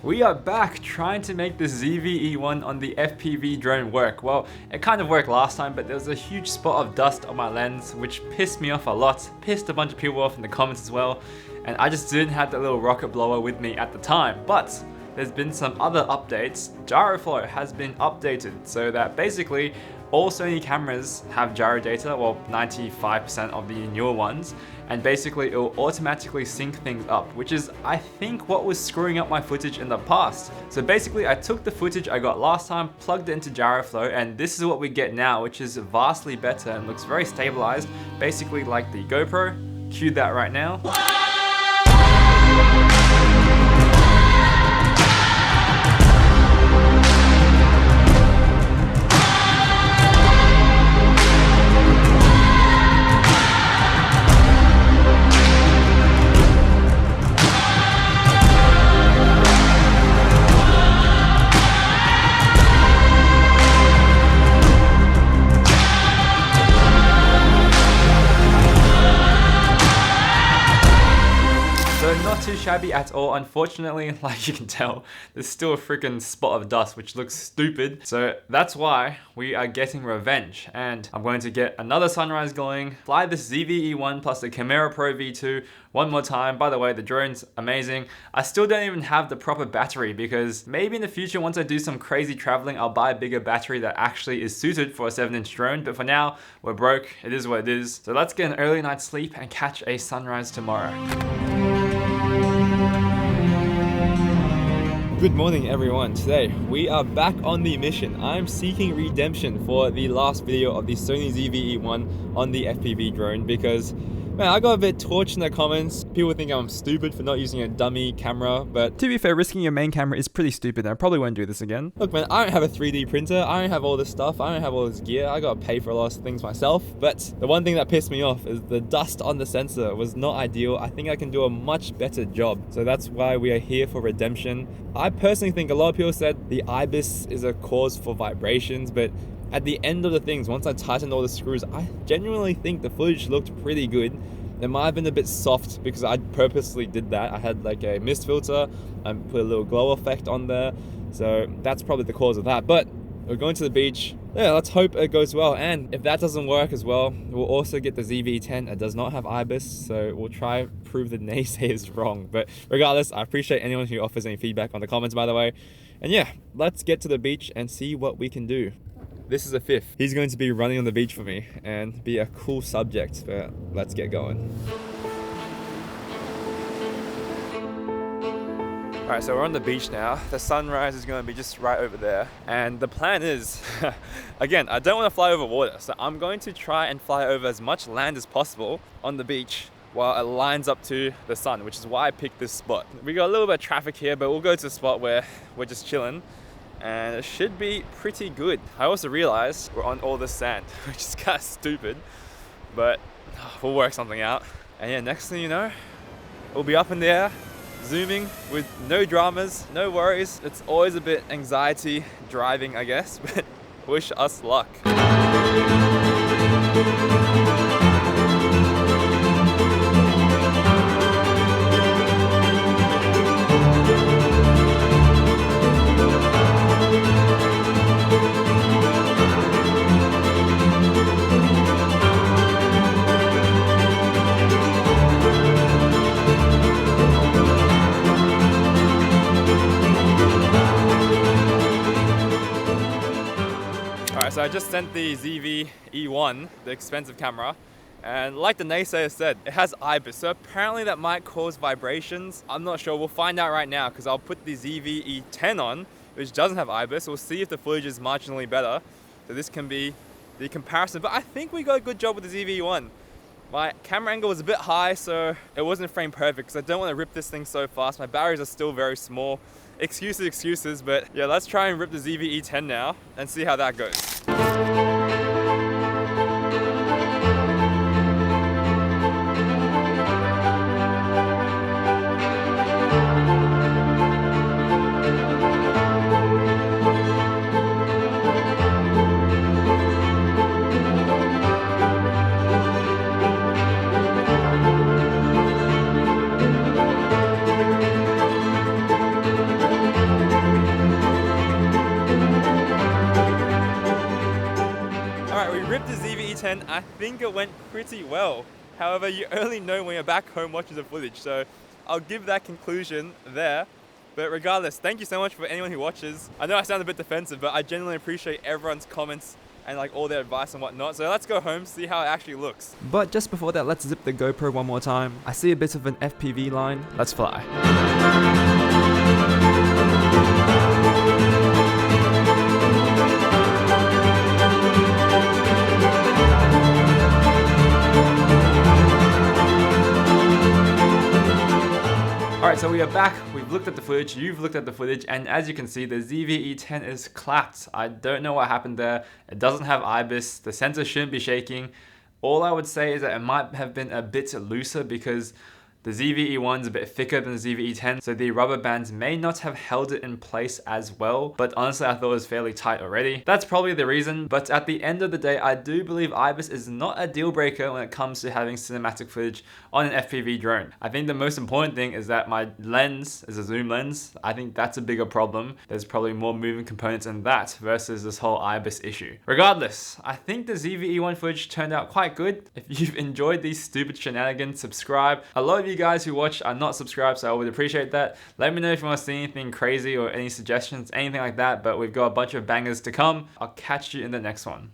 We are back trying to make the ZV-E1 on the FPV drone work. Well, it kind of worked last time, but there was a huge spot of dust on my lens, which pissed me off a lot, pissed a bunch of people off in the comments as well, and I just didn't have the little rocket blower with me at the time. But there's been some other updates. Gyroflow has been updated so that basically all Sony cameras have gyro data, well 95% of the newer ones, and basically it will automatically sync things up, which is I think what was screwing up my footage in the past. So basically I took the footage I got last time, plugged it into Gyroflow, and this is what we get now, which is vastly better and looks very stabilized, basically like the GoPro. Cue that right now. Not too shabby at all. Unfortunately, like you can tell, there's still a freaking spot of dust which looks stupid. So that's why we are getting revenge, and I'm going to get another sunrise going, fly this ZV-E1 plus the Chimera Pro V2 one more time. By the way, the drone's amazing. I still don't even have the proper battery because maybe in the future, once I do some crazy traveling, I'll buy a bigger battery that actually is suited for a 7-inch drone. But for now, we're broke. It is what it is. So let's get an early night's sleep and catch a sunrise tomorrow. Good morning everyone. Today we are back on the mission. I'm seeking redemption for the last video of the Sony ZV-E1 on the FPV drone because, man, I got a bit torched in the comments. People think I'm stupid for not using a dummy camera, but to be fair, risking your main camera is pretty stupid and I probably won't do this again. Look man, I don't have a 3D printer, I don't have all this stuff, I don't have all this gear, I gotta pay for a lot of things myself, but the one thing that pissed me off is the dust on the sensor was not ideal. I think I can do a much better job, so that's why we are here for redemption. I personally think a lot of people said the IBIS is a cause for vibrations, but at the end of the things, once I tightened all the screws, I genuinely think the footage looked pretty good. It might have been a bit soft because I purposely did that. I had like a mist filter and put a little glow effect on there. So that's probably the cause of that. But we're going to the beach. Yeah, let's hope it goes well. And if that doesn't work as well, we'll also get the ZV-10. It does not have IBIS, so we'll try to prove the naysayers wrong. But regardless, I appreciate anyone who offers any feedback on the comments, by the way. And yeah, let's get to the beach and see what we can do. This is a fifth. He's going to be running on the beach for me and be a cool subject, but let's get going. All right, so we're on the beach now. The sunrise is going to be just right over there. And the plan is, again, I don't want to fly over water. So I'm going to try and fly over as much land as possible on the beach while it lines up to the sun, which is why I picked this spot. We got a little bit of traffic here, but we'll go to a spot where we're just chilling. And it should be pretty good. I also realized we're on all this sand, which is kind of stupid, but we'll work something out. And yeah, next thing you know, we'll be up in the air, zooming with no dramas, no worries. It's always a bit anxiety driving, I guess, but wish us luck. So I just sent the ZV-E1, the expensive camera, and like the naysayer said, it has IBIS, so apparently that might cause vibrations. I'm not sure, we'll find out right now because I'll put the ZV-E10 on, which doesn't have IBIS. We'll see if the footage is marginally better. So this can be the comparison, but I think we got a good job with the ZV-E1. My camera angle was a bit high, so it wasn't frame perfect because I don't want to rip this thing so fast. My batteries are still very small. Excuses, but yeah, let's try and rip the ZV-E10 now and see how that goes. ripped the ZV-E10. I think it went pretty well. However, you only know when you're back home watching the footage, so I'll give that conclusion there. But regardless, thank you so much for anyone who watches. I know I sound a bit defensive, but I genuinely appreciate everyone's comments and like all their advice and whatnot. So let's go home, see how it actually looks. But just before that, let's zip the GoPro one more time. I see a bit of an FPV line. Let's fly. Alright, so we are back, we've looked at the footage, you've looked at the footage, and as you can see, the ZV-E10 is clapped. I don't know what happened there. It doesn't have IBIS, the sensor shouldn't be shaking. All I would say is that it might have been a bit looser because the ZV-E1 is a bit thicker than the ZV-E10, so the rubber bands may not have held it in place as well, but honestly I thought it was fairly tight already. That's probably the reason, but at the end of the day, I do believe IBIS is not a deal breaker when it comes to having cinematic footage on an FPV drone. I think the most important thing is that my lens is a zoom lens. I think that's a bigger problem. There's probably more moving components in that versus this whole IBIS issue. Regardless, I think the ZV-E1 footage turned out quite good. If you've enjoyed these stupid shenanigans, subscribe. A lot of you guys who watch are not subscribed, so I would appreciate that. Let me know if you want to see anything crazy or any suggestions, anything like that, but we've got a bunch of bangers to come. I'll catch you in the next one.